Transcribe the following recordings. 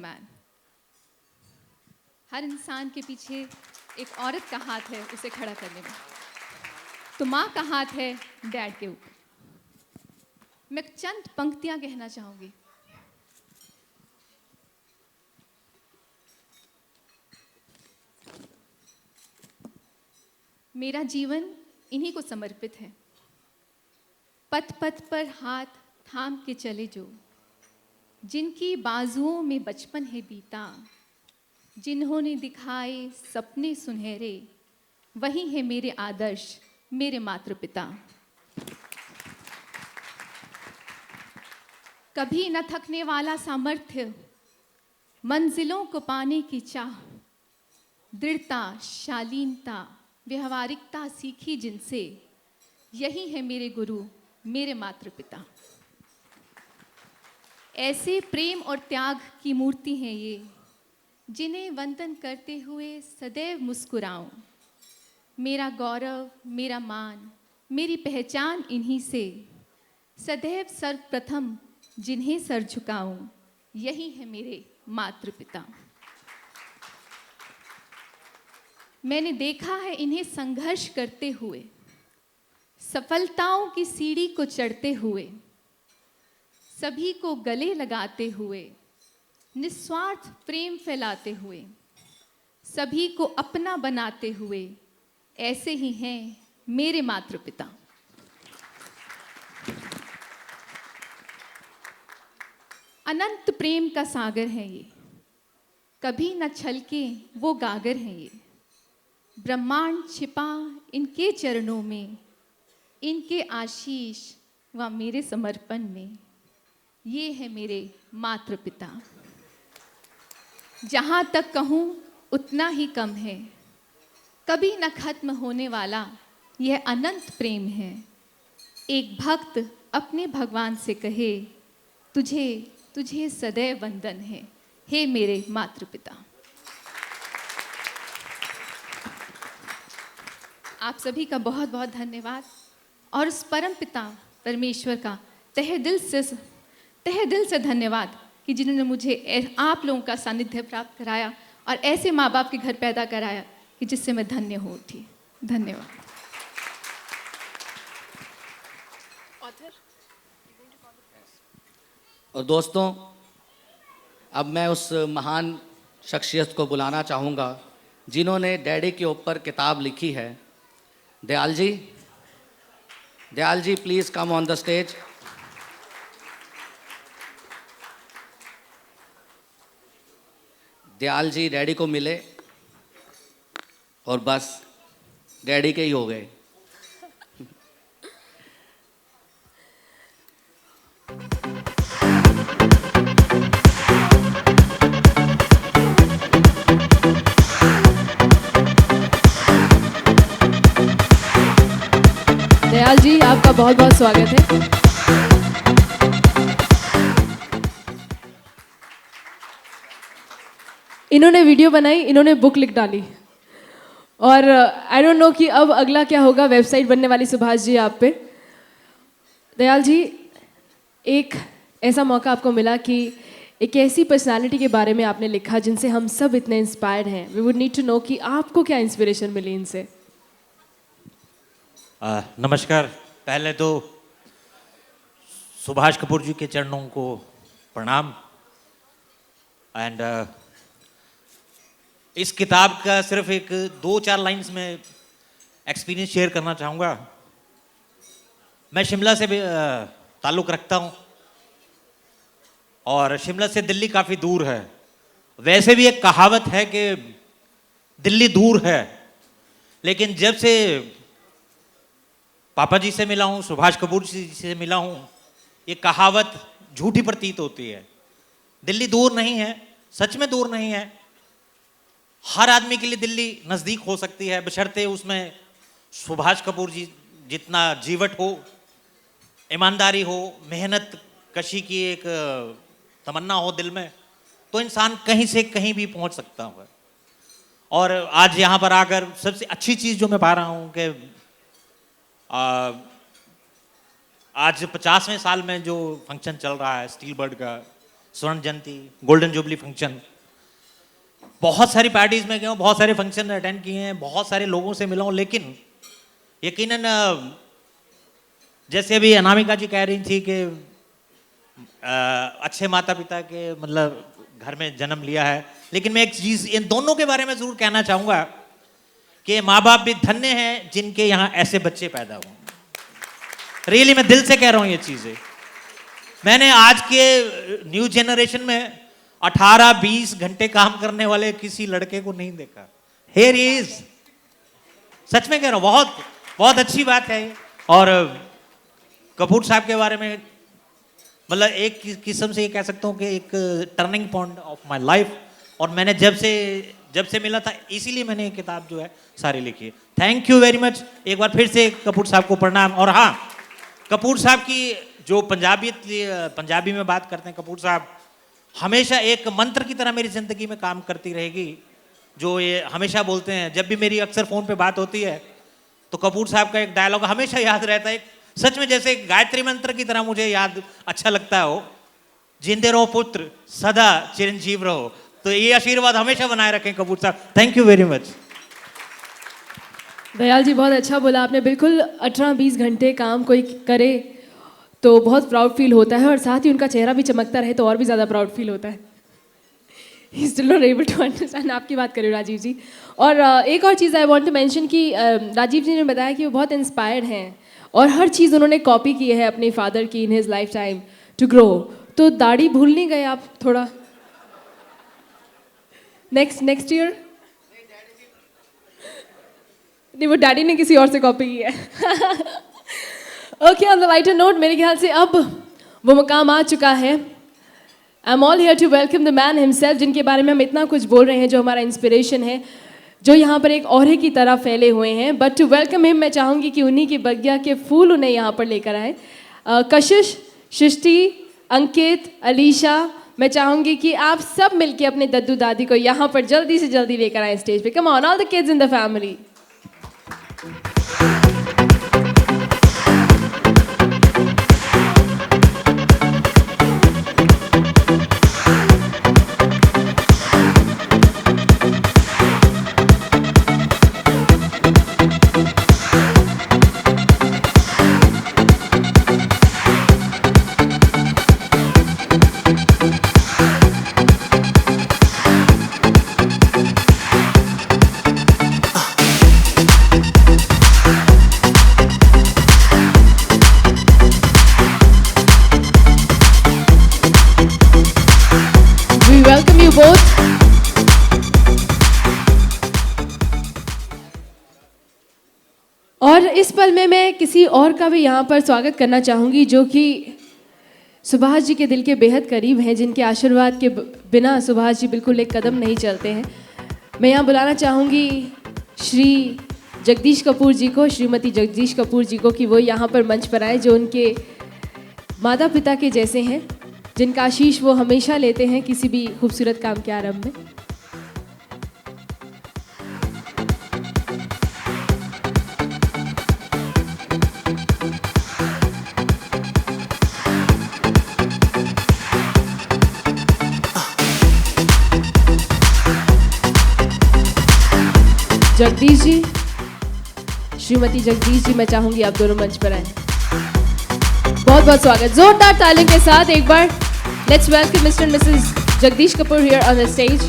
Man. हर इंसान के पीछे एक औरत का हाथ है उसे खड़ा करने में। तो माँ का हाथ है डैड के ऊपर। मैं चंद पंक्तियां कहना चाहूंगी। मेरा जीवन इन्हीं को समर्पित है। पथ पथ पर हाथ थाम के चले जो, जिनकी बाजुओं में बचपन है बीता, जिन्होंने दिखाए सपने सुनहरे, वही है मेरे आदर्श, मेरे मातृ पिता। कभी न थकने वाला सामर्थ्य, मंजिलों को पाने की चाह, दृढ़ता, शालीनता, व्यवहारिकता सीखी जिनसे, यही है मेरे गुरु, मेरे मातृ पिता। ऐसे प्रेम और त्याग की मूर्ति हैं ये, जिन्हें वंदन करते हुए सदैव मुस्कुराऊं। मेरा गौरव, मेरा मान, मेरी पहचान इन्हीं से, सदैव सर्वप्रथम जिन्हें सर झुकाऊं, यही है मेरे मातृ पिता। मैंने देखा है इन्हें संघर्ष करते हुए, सफलताओं की सीढ़ी को चढ़ते हुए, सभी को गले लगाते हुए, निस्वार्थ प्रेम फैलाते हुए, सभी को अपना बनाते हुए। ऐसे ही हैं मेरे मातृ पिता। अनंत प्रेम का सागर है ये, कभी न छलके वो गागर हैं ये। ब्रह्मांड छिपा इनके चरणों में, इनके आशीष व मेरे समर्पण में। ये है मेरे मातृ पिता। जहाँ तक कहूँ उतना ही कम है, कभी न खत्म होने वाला यह अनंत प्रेम है। एक भक्त अपने भगवान से कहे, तुझे तुझे सदैव वंदन है, हे मेरे मातृ पिता। आप सभी का बहुत बहुत धन्यवाद और उस परम पिता परमेश्वर का तहे दिल से धन्यवाद कि जिन्होंने मुझे आप लोगों का सानिध्य प्राप्त कराया और ऐसे माँ बाप के घर पैदा कराया कि जिससे मैं धन्य हो उठी। धन्यवाद। और दोस्तों, अब मैं उस महान शख्सियत को बुलाना चाहूँगा जिन्होंने डैडी के ऊपर किताब लिखी है। Dayal ji please come on the stage. Dayal ji daddy को मिले और बस डैडी के ही हो गए। दयाल जी आपका बहुत बहुत स्वागत है। इन्होंने वीडियो बनाई, इन्होंने बुक लिख डाली और आई डोंट नो कि अब अगला क्या होगा। वेबसाइट बनने वाली सुभाष जी आप पे। दयाल जी, एक ऐसा मौका आपको मिला कि एक ऐसी पर्सनालिटी के बारे में आपने लिखा जिनसे हम सब इतने इंस्पायर्ड हैं। We would need to know कि आपको क्या इंस्पिरेशन मिली इनसे। नमस्कार। पहले तो सुभाष कपूर जी के चरणों को प्रणाम। एंड इस किताब का सिर्फ एक 2-4 लाइंस में एक्सपीरियंस शेयर करना चाहूँगा। मैं शिमला से भी ताल्लुक़ रखता हूँ और शिमला से दिल्ली काफ़ी दूर है। वैसे भी एक कहावत है कि दिल्ली दूर है, लेकिन जब से पापा जी से मिला हूँ, सुभाष कपूर जी से मिला हूँ, ये कहावत झूठी प्रतीत होती है। दिल्ली दूर नहीं है, सच में दूर नहीं है। हर आदमी के लिए दिल्ली नज़दीक हो सकती है, बशर्ते उसमें सुभाष कपूर जी जितना जीवट हो, ईमानदारी हो, मेहनत कशी की एक तमन्ना हो दिल में, तो इंसान कहीं से कहीं भी पहुंच सकता है। और आज यहाँ पर आकर सबसे अच्छी चीज़ जो मैं पा रहा हूँ कि आज 50वें साल में जो फंक्शन चल रहा है स्टील बर्ड का, स्वर्ण जयंती, गोल्डन जुबली फंक्शन, बहुत सारी पार्टीज में गया हूँ, बहुत सारे फंक्शन अटेंड किए हैं, बहुत सारे लोगों से मिला हूँ, लेकिन यकीनन जैसे अभी अनामिका जी कह रही थी कि अच्छे माता पिता के मतलब घर में जन्म लिया है, लेकिन मैं एक चीज इन दोनों के बारे में जरूर कहना चाहूंगा कि माँ बाप भी धन्य हैं जिनके यहाँ ऐसे बच्चे पैदा हुए। रियली मैं दिल से कह रहा हूँ ये चीजें। मैंने आज के न्यू जनरेशन में 18-20 घंटे काम करने वाले किसी लड़के को नहीं देखा। Here he is। सच में कह रहा हूँ, बहुत बहुत अच्छी बात है ये। और कपूर साहब के बारे में मतलब एक किस्म से ये कह सकता हूँ कि एक turning point of my life. और मैंने जब से मिला था, इसीलिए मैंने ये किताब जो है सारी लिखी है। Thank you very much. एक बार फिर से कपूर साहब को प्रणाम। और हाँ, कपूर साहब की जो पंजाबी में बात करते हैं, कपूर साहब हमेशा एक मंत्र की तरह मेरी जिंदगी में काम करती रहेगी। जो ये हमेशा बोलते हैं, जब भी मेरी अक्सर फोन पे बात होती है तो कपूर साहब का एक डायलॉग हमेशा याद रहता है, सच में जैसे गायत्री मंत्र की तरह मुझे याद अच्छा लगता हो, जिंदे रहो पुत्र सदा चिरंजीव रहो। तो ये आशीर्वाद हमेशा बनाए रखें कपूर साहब। Thank you very much. Dayal ji बहुत अच्छा बोला आपने। बिल्कुल 18-20 घंटे काम कोई करे तो बहुत प्राउड फील होता है, और साथ ही उनका चेहरा भी चमकता रहे तो और भी ज़्यादा प्राउड फील होता है। He still not able to understand. आपकी बात करें राजीव जी। और एक और चीज़ आई वांट टू मेंशन कि राजीव जी ने बताया कि वो बहुत इंस्पायर्ड हैं और हर चीज़ उन्होंने कॉपी की है अपने फादर की in his lifetime to grow. तो दाढ़ी भूल नहीं गए आप थोड़ा? नेक्स्ट ईयर नहीं, वो डैडी ने किसी और से कॉपी की है। Okay, on the lighter note, मेरे ख्याल से अब वो मुकाम आ चुका है। I am all here to welcome the man himself, जिनके बारे में हम इतना कुछ बोल रहे हैं, जो हमारा इंस्पिरेशन है, जो यहाँ पर एक औरे की तरह फैले हुए हैं। बट टू वेलकम हिम, मैं चाहूँगी कि उन्हीं की बगिया के फूल उन्हें यहाँ पर लेकर आए। कशिश, सृष्टि, अंकित, अलीशा, मैं चाहूँगी कि आप सब मिलके अपने दद्दू दादी को यहाँ पर जल्दी से जल्दी लेकर आए स्टेज पे। Come on all the kids in the family. और इस पल में मैं किसी और का भी यहाँ पर स्वागत करना चाहूँगी, जो कि सुभाष जी के दिल के बेहद करीब हैं, जिनके आशीर्वाद के बिना सुभाष जी बिल्कुल एक कदम नहीं चलते हैं। मैं यहाँ बुलाना चाहूँगी श्री जगदीश कपूर जी को, श्रीमती जगदीश कपूर जी को, कि वो यहाँ पर मंच पर आए, जो उनके माता पिता के जैसे हैं, जिनका आशीष वो हमेशा लेते हैं किसी भी खूबसूरत काम के आरंभ में। जगदीश जी, श्रीमती जगदीश जी, मैं चाहूंगी आप दोनों मंच पर आए। बहुत बहुत स्वागत, जोरदार तालियों के साथ एक बार let's welcome mister and missus Jagdish Kapoor here on the stage.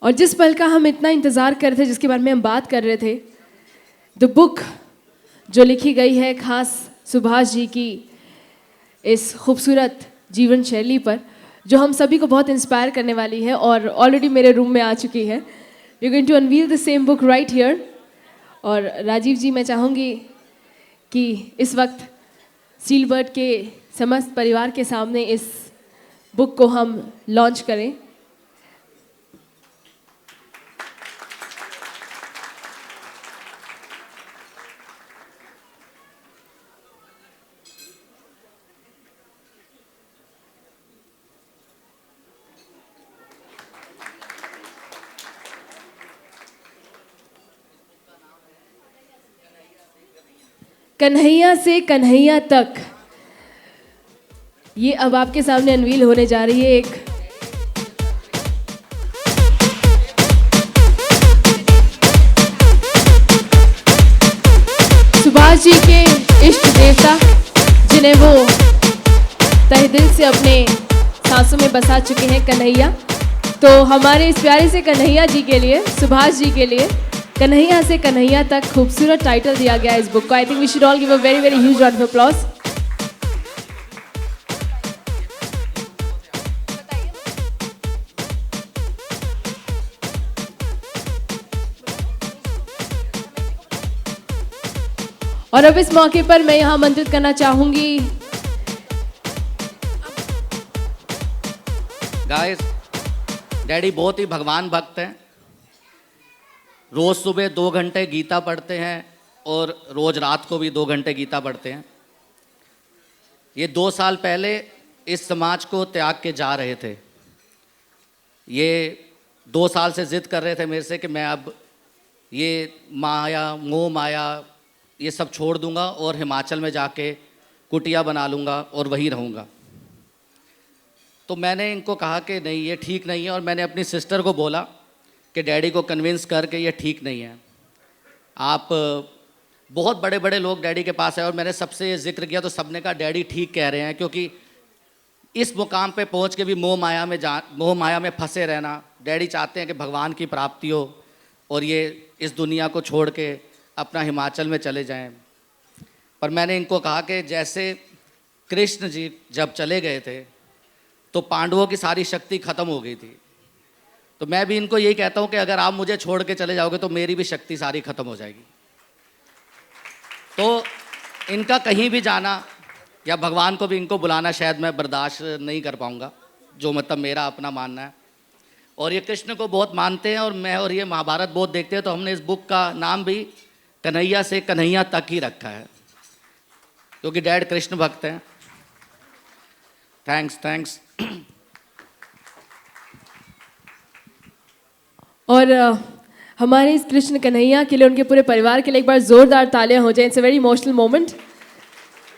और जिस पल का हम इतना इंतज़ार कर रहे थे, जिसके बारे में हम बात कर रहे थे, द बुक जो लिखी गई है खास सुभाष जी की इस खूबसूरत जीवन शैली पर, जो हम सभी को बहुत इंस्पायर करने वाली है और ऑलरेडी मेरे रूम में आ चुकी है। We are going to unveil the same book right here. और राजीव जी, मैं चाहूँगी कि इस वक्त स्टीलबर्ड के समस्त परिवार के सामने इस बुक को हम लॉन्च करें। कन्हैया से कन्हैया तक, ये अब आपके सामने अनवील होने जा रही है एक सुभाष जी के इष्ट देवता, जिन्हें वो तहे दिल से अपने सांसों में बसा चुके हैं, कन्हैया। तो हमारे इस प्यारे से कन्हैया जी के लिए, सुभाष जी के लिए, कन्हैया से कन्हैया तक खूबसूरत टाइटल दिया गया है इस बुक को। I think we should all give a very very huge round of applause. और अब इस मौके पर मैं यहाँ आमंत्रित करना चाहूंगी गाइस, डैडी बहुत ही भगवान भक्त हैं। रोज़ सुबह 2 घंटे गीता पढ़ते हैं और रोज़ रात को भी 2 घंटे गीता पढ़ते हैं। ये 2 साल पहले इस समाज को त्याग के जा रहे थे। ये 2 साल से ज़िद कर रहे थे मेरे से कि मैं अब ये माया, मोह माया, ये सब छोड़ दूंगा और हिमाचल में जाके कुटिया बना लूँगा और वहीं रहूँगा। तो मैंने इनको कहा कि नहीं, ये ठीक नहीं है। और मैंने अपनी सिस्टर को बोला कि डैडी को कन्विंस करके ये ठीक नहीं है। आप बहुत बड़े बड़े लोग डैडी के पास आए और मैंने सबसे ये जिक्र किया तो सबने कहा डैडी ठीक कह रहे हैं, क्योंकि इस मुकाम पे पहुंच के भी मोह माया में फंसे रहना। डैडी चाहते हैं कि भगवान की प्राप्ति हो और ये इस दुनिया को छोड़ के अपना हिमाचल में चले जाएं। पर मैंने इनको कहा कि जैसे कृष्ण जी जब चले गए थे तो पांडवों की सारी शक्ति खत्म हो गई थी, तो मैं भी इनको यही कहता हूँ कि अगर आप मुझे छोड़ के चले जाओगे तो मेरी भी शक्ति सारी खत्म हो जाएगी। तो इनका कहीं भी जाना या भगवान को भी इनको बुलाना शायद मैं बर्दाश्त नहीं कर पाऊँगा, जो मतलब मेरा अपना मानना है। और ये कृष्ण को बहुत मानते हैं और मैं और ये महाभारत बहुत देखते हैं, तो हमने इस बुक का नाम भी कन्हैया से कन्हैया तक ही रखा है, क्योंकि डैड कृष्ण भक्त हैं। थैंक्स। और हमारे इस कृष्ण कन्हैया के लिए, उनके पूरे परिवार के लिए एक बार जोरदार तालियां हो जाएं। It's a very emotional moment.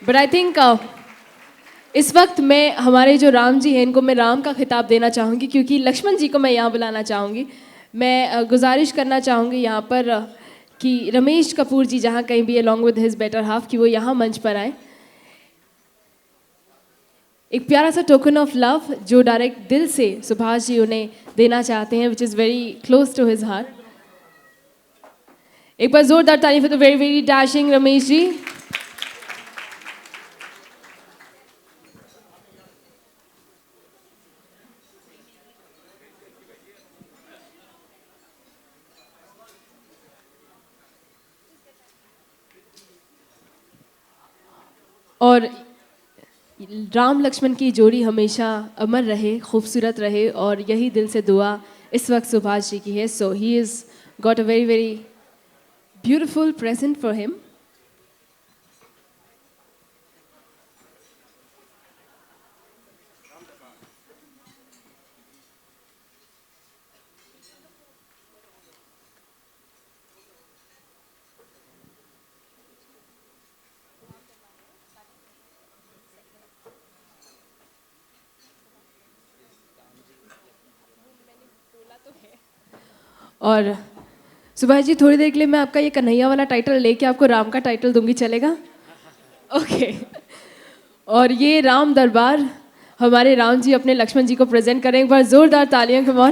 But I think इस वक्त मैं हमारे जो राम जी हैं, इनको मैं राम का खिताब देना चाहूँगी, क्योंकि लक्ष्मण जी को मैं यहाँ बुलाना चाहूँगी। मैं गुजारिश करना चाहूँगी यहाँ पर कि रमेश कपूर जी जहाँ कहीं भी along with his better half, कि वो यहाँ मंच पर आए। एक प्यारा सा टोकन ऑफ लव जो डायरेक्ट दिल से सुभाष जी उन्हें देना चाहते हैं, which is very close to his heart. एक बार जोरदार तारीफ है तो very very dashing Ramesh ji. और राम लक्ष्मण की जोड़ी हमेशा अमर रहे, खूबसूरत रहे, और यही दिल से दुआ इस वक्त सुभाष जी की है। So he is got a very very beautiful present for him. और सुभाष जी, थोड़ी देर के लिए मैं आपका ये कन्हैया वाला टाइटल लेके आपको राम का टाइटल दूंगी, चलेगा? ओके। और ये राम दरबार हमारे राम जी अपने लक्ष्मण जी को प्रेजेंट करें। एक बार जोरदार तालियां, कम ऑन।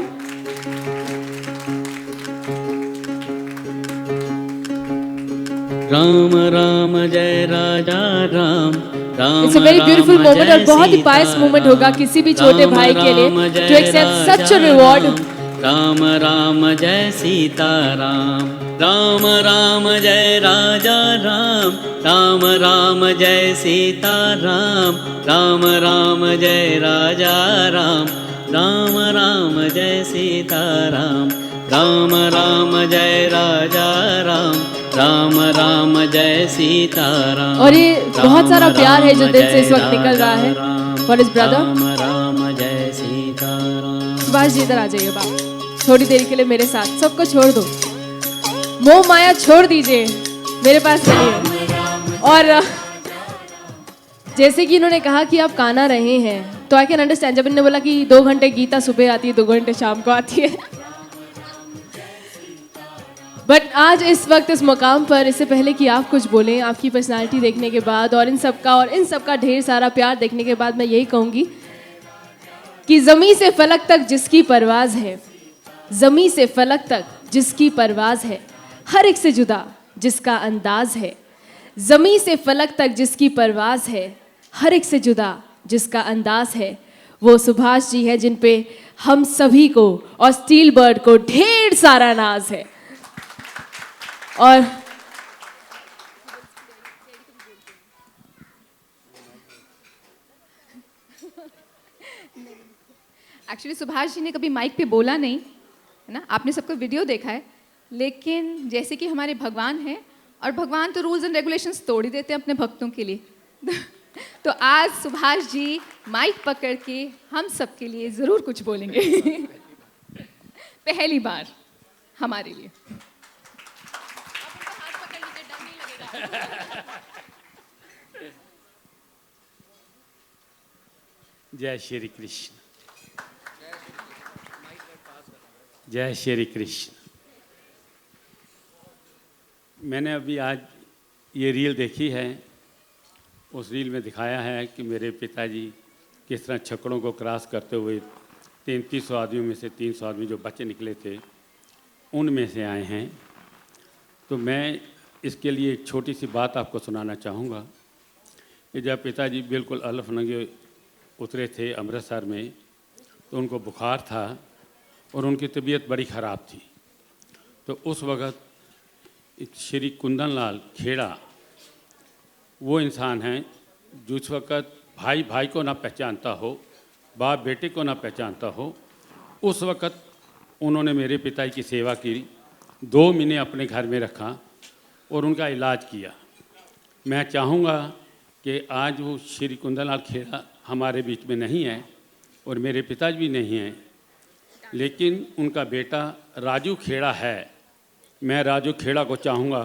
राम राम जय राजा Ram Ram. It's a very beautiful moment और बहुत ही पायस मोमेंट होगा किसी भी छोटे भाई के लिए to accept such a reward. Ram Ram जय सीता राम राम राम जय राजा राम राम राम जय सीता राम राम राम जय राजा राम राम राम जय सीता राम राम राम जय राजा राम राम राम जय सीता राम। और ये बहुत सारा प्यार है जो दिल से इस वक्त निकल रहा है for his brother. Ram Ram जय सीता राम। सुभाष जी इधर आ जाइए बाप, थोड़ी देर के लिए मेरे साथ। सबको छोड़ दो, मोह माया छोड़ दीजिए, मेरे पास चलिए। और जैसे कि इन्होंने कहा कि आप काना रहे हैं, तो आई कैन अंडरस्टैंड। जब इन्होंने बोला कि 2 घंटे गीता सुबह आती है, 2 घंटे शाम को आती है। बट आज इस वक्त इस मुकाम पर, इससे पहले कि आप कुछ बोलें, आपकी पर्सनालिटी देखने के बाद और इन सब का ढेर सारा प्यार देखने के बाद, मैं यही कहूँगी कि ज़मीं से फलक तक जिसकी परवाज़ है, ज़मीं से फलक तक जिसकी परवाज़ है, हर एक से जुदा जिसका अंदाज़ है। ज़मीं से फलक तक जिसकी परवाज़ है, हर एक से जुदा जिसका अंदाज़ है, वो सुभाष जी है जिन पे हम सभी को और स्टील बर्ड को ढेर सारा नाज है। और एक्चुअली सुभाष जी ने कभी माइक पे बोला नहीं है ना, आपने सबको वीडियो देखा है, लेकिन जैसे कि हमारे भगवान हैं, और भगवान तो रूल्स एंड रेगुलेशंस तोड़ ही देते हैं अपने भक्तों के लिए। तो आज सुभाष जी माइक पकड़ के हम सबके लिए ज़रूर कुछ बोलेंगे। पहली बार हमारे लिए। जय श्री कृष्ण। जय श्री कृष्ण। मैंने अभी आज ये रील देखी है। उस रील में दिखाया है कि मेरे पिताजी किस तरह छकड़ों को क्रॉस करते हुए 300 आदमियों में से 300 आदमी जो बच्चे निकले थे उनमें से आए हैं। तो मैं इसके लिए एक छोटी सी बात आपको सुनाना चाहूँगा कि जब पिताजी बिल्कुल अलफ नंगे उतरे थे अमृतसर में, तो उनको बुखार था और उनकी तबीयत बड़ी ख़राब थी। तो उस वक़्त श्री कुंदन लाल खेड़ा वो इंसान हैं जो उस वक़्त भाई भाई को ना पहचानता हो, बाप बेटे को ना पहचानता हो, उस वक़्त उन्होंने मेरे पिताजी की सेवा की, 2 महीने अपने घर में रखा और उनका इलाज किया। मैं चाहूँगा कि आज वो श्री कुंदन लाल खेड़ा हमारे बीच में नहीं है और मेरे पिताजी भी नहीं हैं, लेकिन उनका बेटा राजू खेड़ा है। मैं राजू खेड़ा को चाहूँगा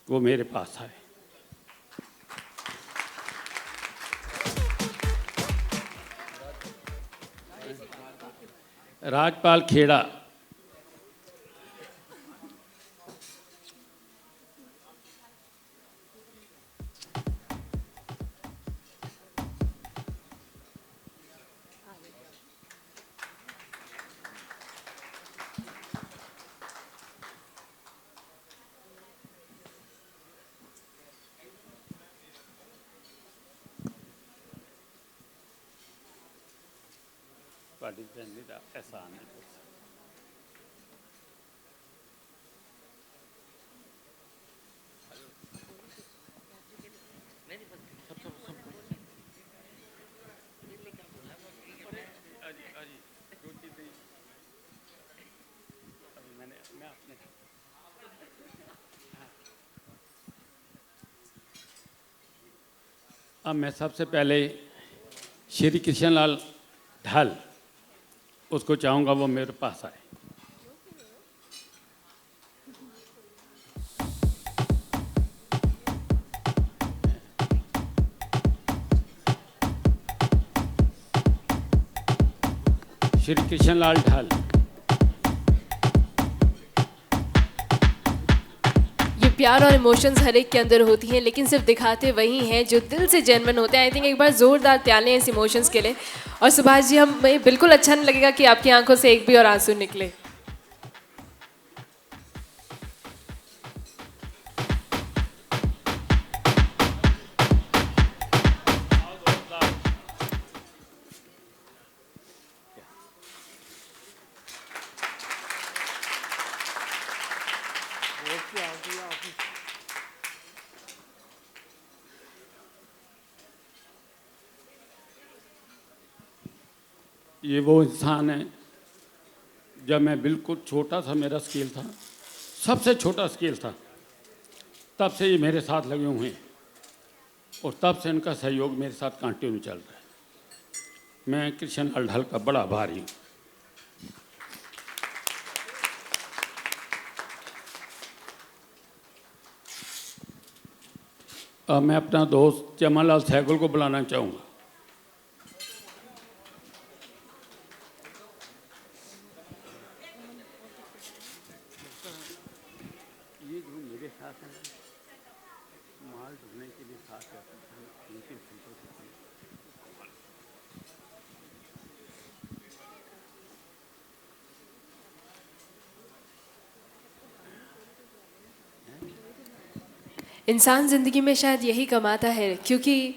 वो मेरे पास आए। राजपाल खेड़ा। ऐसा नहीं हो सकता। अब मैं सबसे पहले श्री कृष्ण लाल ढाल उसको चाहूँगा वो मेरे पास आए। श्री कृष्ण लाल ढाल। ये प्यार और इमोशंस हर एक के अंदर होती हैं, लेकिन सिर्फ दिखाते वही हैं जो दिल से जेन्युइन होते हैं। आई थिंक एक बार ज़ोरदार तालियां इस इमोशंस के लिए। और सुभाष जी, हमें बिल्कुल अच्छा नहीं लगेगा कि आपकी आंखों से एक भी और आंसू निकले। ये वो इंसान है, जब मैं बिल्कुल छोटा सा मेरा स्केल था, सबसे छोटा स्केल था, तब से ये मेरे साथ लगे हुए हैं और तब से इनका सहयोग मेरे साथ कंटिन्यू चल रहा है। मैं कृष्ण लाल ढाल का बड़ा आभारी हूँ। मैं अपना दोस्त चमन लाल सहगल को बुलाना चाहूँगा। ये जो मेरे साथ हैं माल ढूंढने के लिए साथ इंसान ज़िंदगी में शायद यही कमाता है, क्योंकि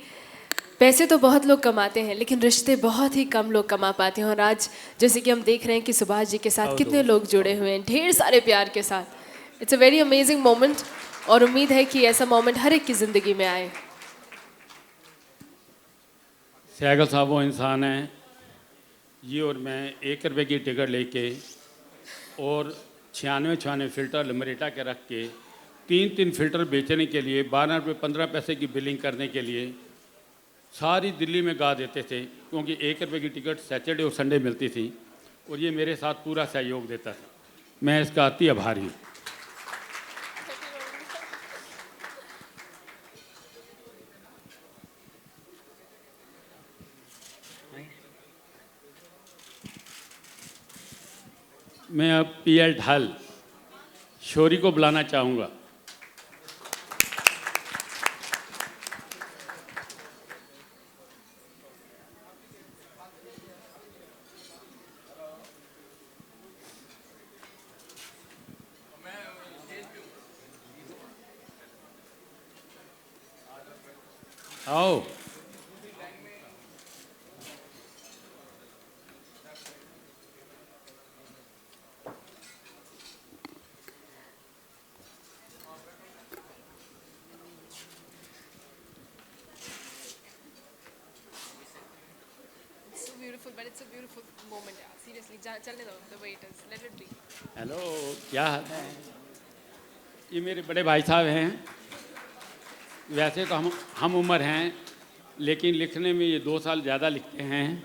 पैसे तो बहुत लोग कमाते हैं लेकिन रिश्ते बहुत ही कम लोग कमा पाते हैं। और आज जैसे कि हम देख रहे हैं कि सुभाष जी के साथ कितने लोग जुड़े हुए हैं ढेर सारे प्यार के साथ। It's a very amazing moment और उम्मीद है कि ऐसा मोमेंट हर एक की ज़िंदगी में आए। सहगल साहब वो इंसान हैं, ये और मैं 1 रुपये की टिकट लेके और 96 फ़िल्टर लमरेटा के रख के 3 फ़िल्टर बेचने के लिए 12 रुपये 15 पैसे की बिलिंग करने के लिए सारी दिल्ली में गा देते थे, क्योंकि 1 रुपये की टिकट सैटरडे और संडे मिलती थी और ये मेरे साथ पूरा सहयोग देता था। मैं इसका अति आभारी हूँ। मैं अब PL ढाल शोरी को बुलाना चाहूँगा। आओ। हेलो, क्या हाल है? ये मेरे बड़े भाई साहब हैं। वैसे तो हम उम्र हैं, लेकिन लिखने में ये 2 साल ज़्यादा लिखते हैं।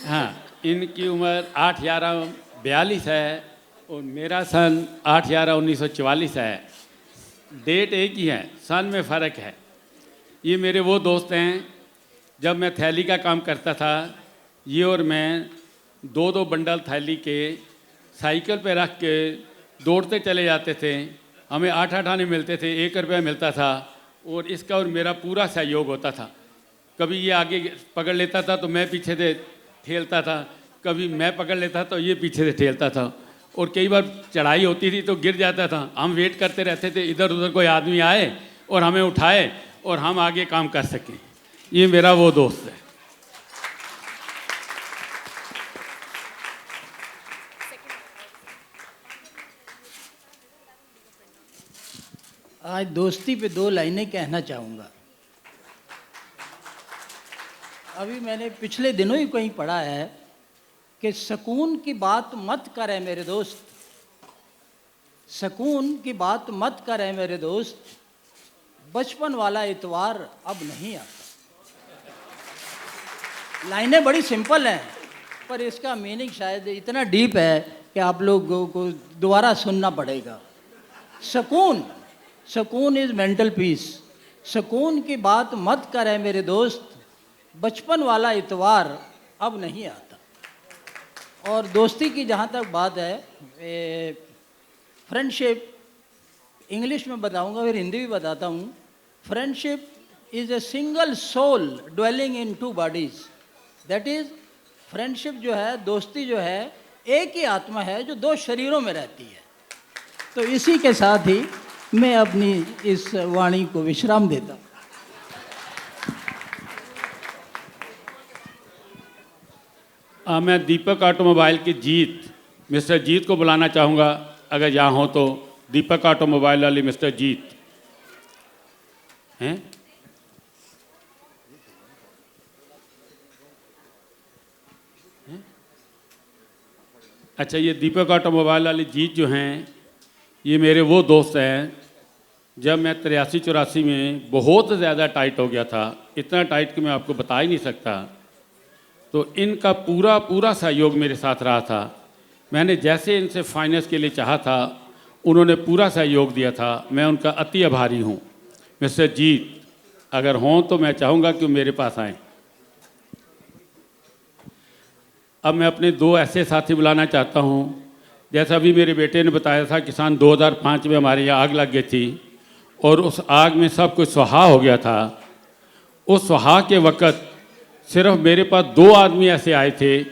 हाँ, इनकी उम्र 8/11/42 है और मेरा सन 8/11/1944 है। डेट एक ही है, सन में फ़र्क है। ये मेरे वो दोस्त हैं, जब मैं थैली का काम करता था, ये और मैं 2-2 बंडल थैली के साइकिल पे रख के दौड़ते चले जाते थे। हमें 8 आने मिलते थे, 1 रुपया मिलता था और इसका और मेरा पूरा सहयोग होता था। कभी ये आगे पकड़ लेता था तो मैं पीछे से ठेलता था, कभी मैं पकड़ लेता तो ये पीछे से ठेलता था। और कई बार चढ़ाई होती थी तो गिर जाता था। हम वेट करते रहते थे इधर उधर कोई आदमी आए और हमें उठाए और हम आगे काम कर सकें। ये मेरा वो दोस्त है। आज दोस्ती पे 2 लाइनें कहना चाहूँगा। अभी मैंने पिछले दिनों ही कहीं पढ़ा है कि सुकून की बात मत करें मेरे दोस्त, सुकून की बात मत करें मेरे दोस्त, बचपन वाला इतवार अब नहीं आता। लाइनें बड़ी सिंपल हैं पर इसका मीनिंग शायद इतना डीप है कि आप लोगों को दोबारा सुनना पड़ेगा। सुकून इज़ मेंटल पीस। सुकून की बात मत करें मेरे दोस्त, बचपन वाला इतवार अब नहीं आता। और दोस्ती की जहाँ तक बात है, फ्रेंडशिप इंग्लिश में बताऊँगा फिर हिंदी भी बताता हूँ। Friendship is a single soul dwelling in 2 bodies. That is friendship जो है, दोस्ती जो है, एक ही आत्मा है जो 2 शरीरों में रहती है। तो इसी के साथ ही मैं अपनी इस वाणी को विश्राम देता हूँ। मैं दीपक ऑटोमोबाइल के मिस्टर जीत को बुलाना चाहूँगा, अगर यहाँ हो तो। दीपक ऑटोमोबाइल वाले मिस्टर जीत हैं। अच्छा, ये दीपक ऑटोमोबाइल वाले जीत जो हैं, ये मेरे वो दोस्त हैं। जब मैं 83-84 में बहुत ज़्यादा टाइट हो गया था, इतना टाइट कि मैं आपको बता ही नहीं सकता, तो इनका पूरा सहयोग मेरे साथ रहा था। मैंने जैसे इनसे फाइनेंस के लिए चाहा था, उन्होंने पूरा सहयोग दिया था। मैं उनका अति आभारी हूँ। मिस्टर जीत अगर हों तो मैं चाहूँगा कि वो मेरे पास आएँ। अब मैं अपने दो ऐसे साथी बुलाना चाहता हूँ, जैसा अभी मेरे बेटे ने बताया था कि सन 2005 में हमारे यहाँ आग लग गई थी और उस आग में सब कुछ सुहा हो गया था। उस सुहा के वक़्त सिर्फ मेरे पास दो आदमी ऐसे आए थे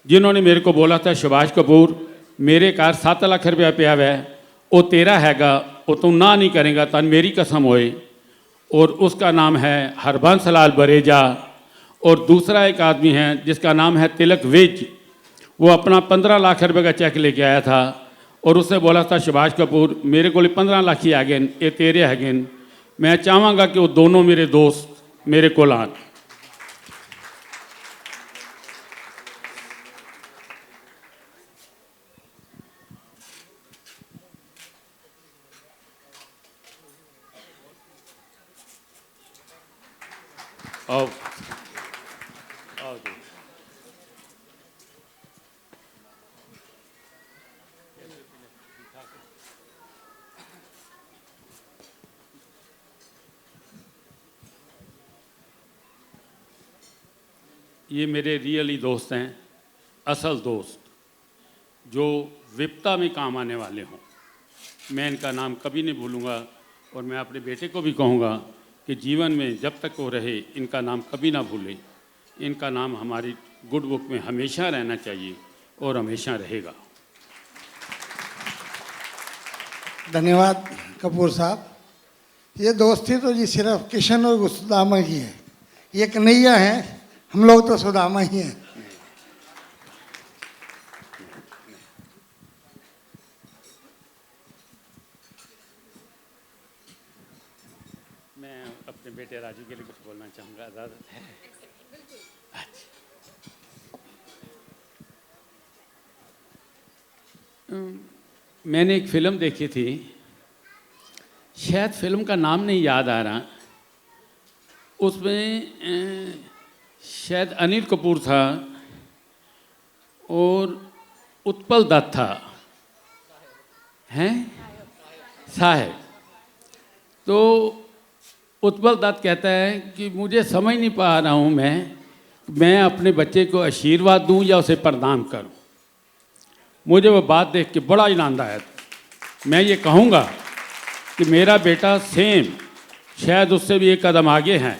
जिन्होंने मेरे को बोला था, सुभाष कपूर मेरे कार 7 लाख रुपया पिया हुआ है, वो तेरा हैगा, वो तू ना नहीं करेगा तन मेरी कसम होए। और उसका नाम है हरबंस लाल बरेजा। और दूसरा एक आदमी है जिसका नाम है तिलक विज, वो अपना 15 लाख रुपए का चेक लेके आया था और उससे बोला था, सुभाष कपूर मेरे को 15 लाख ही आ गए, ये तेरे है। मैं चाहूँगा कि वो दोनों मेरे दोस्त मेरे को आन। आओ आओ जी। ये मेरे रियली दोस्त हैं, असल दोस्त, जो विपदा में काम आने वाले हों। मैं इनका नाम कभी नहीं भूलूंगा और मैं अपने बेटे को भी कहूँगा कि जीवन में जब तक वो रहे इनका नाम कभी ना भूले। इनका नाम हमारी गुड बुक में हमेशा रहना चाहिए और हमेशा रहेगा। धन्यवाद कपूर साहब। ये दोस्ती तो जी सिर्फ किशन और सुदामा की है, ये कन्हैया है, हम लोग तो सुदामा ही हैं। मैं अपने बेटे राजू के लिए कुछ बोलना चाहूँगा, इजाज़त है? मैंने एक फ़िल्म देखी थी, शायद फ़िल्म का नाम नहीं याद आ रहा, उसमें शायद अनिल कपूर था और उत्पल दत्त था, हैं साहब। तो उत्पल दत्त कहता है कि मुझे समझ नहीं पा रहा हूँ मैं अपने बच्चे को आशीर्वाद दूँ या उसे प्रणाम करूँ। मुझे वो बात देख के बड़ा आनंद आया था। मैं ये कहूँगा कि मेरा बेटा सेम शायद उससे भी एक कदम आगे है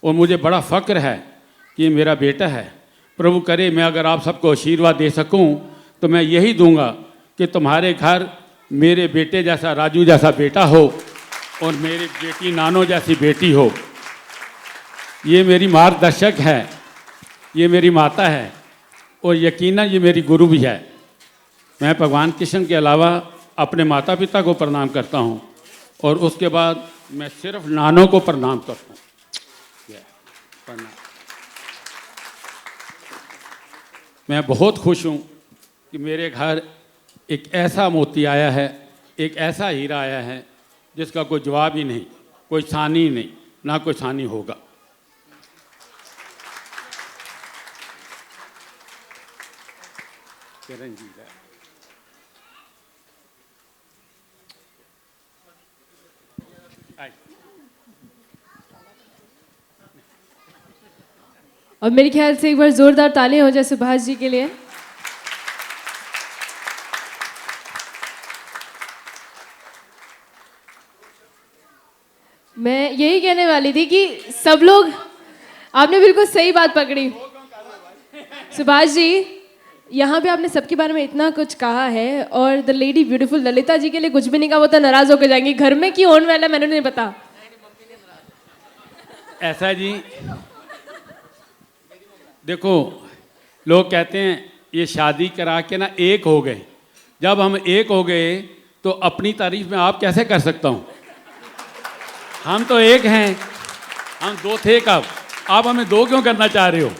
और मुझे बड़ा फ़क्र है कि ये मेरा बेटा है। प्रभु करे मैं अगर आप सबको आशीर्वाद दे सकूं तो मैं यही दूंगा कि तुम्हारे घर मेरे बेटे जैसा राजू जैसा बेटा हो और मेरी बेटी नानो जैसी बेटी हो। ये मेरी मार्गदर्शक है, ये मेरी माता है और यकीनन ये मेरी गुरु भी है। मैं भगवान कृष्ण के अलावा अपने माता पिता को प्रणाम करता हूँ और उसके बाद मैं सिर्फ नानों को प्रणाम करता हूँ। प्रणाम। मैं बहुत खुश हूँ कि मेरे घर एक ऐसा मोती आया है, एक ऐसा हीरा आया है जिसका कोई जवाब ही नहीं, कोई सानी नहीं, ना कोई सानी होगा। किरण जी का और मेरे ख्याल से एक बार जोरदार तालियां हो जाए सुभाष जी के लिए। मैं यही कहने वाली थी कि सब लोग, आपने बिल्कुल सही बात पकड़ी सुभाष जी। यहाँ पे आपने सबके बारे में इतना कुछ कहा है और the lady beautiful Lalita ji के लिए कुछ भी नहीं कहा, वो तो नाराज होकर जाएंगी। घर में क्यों होने वाला मैंने नहीं पता। ऐसा जी, देखो लोग कहते हैं ये शादी करा के ना एक हो गए। जब हम एक हो गए तो अपनी तारीफ में आप कैसे कर सकता हूँ? हम तो एक हैं, हम दो थे कब, आप हमें दो क्यों करना चाह रहे हो?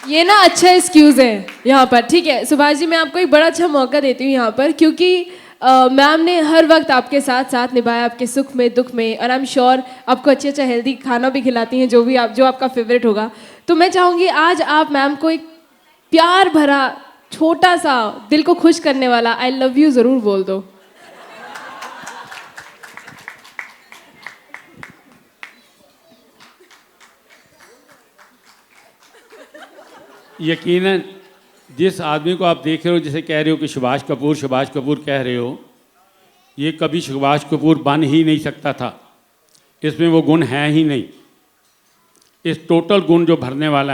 ये ना अच्छा एक्सक्यूज है यहाँ पर। ठीक है सुभाष जी, मैं आपको एक बड़ा अच्छा मौका देती हूँ यहाँ पर, क्योंकि मैम ने हर वक्त आपके साथ साथ निभाया, आपके सुख में दुख में, और आई एम श्योर आपको अच्छा हेल्दी खाना भी खिलाती हैं, जो आपका फेवरेट होगा। तो मैं चाहूँगी आज आप मैम को एक प्यार भरा छोटा सा दिल को खुश करने वाला आई लव यू ज़रूर बोल दो। यकीनन जिस आदमी को आप देख रहे हो, जैसे कह रहे हो कि सुभाष कपूर कह रहे हो, ये कभी सुभाष कपूर बन ही नहीं सकता था। इसमें वो गुण है ही नहीं। इस टोटल गुण जो भरने वाला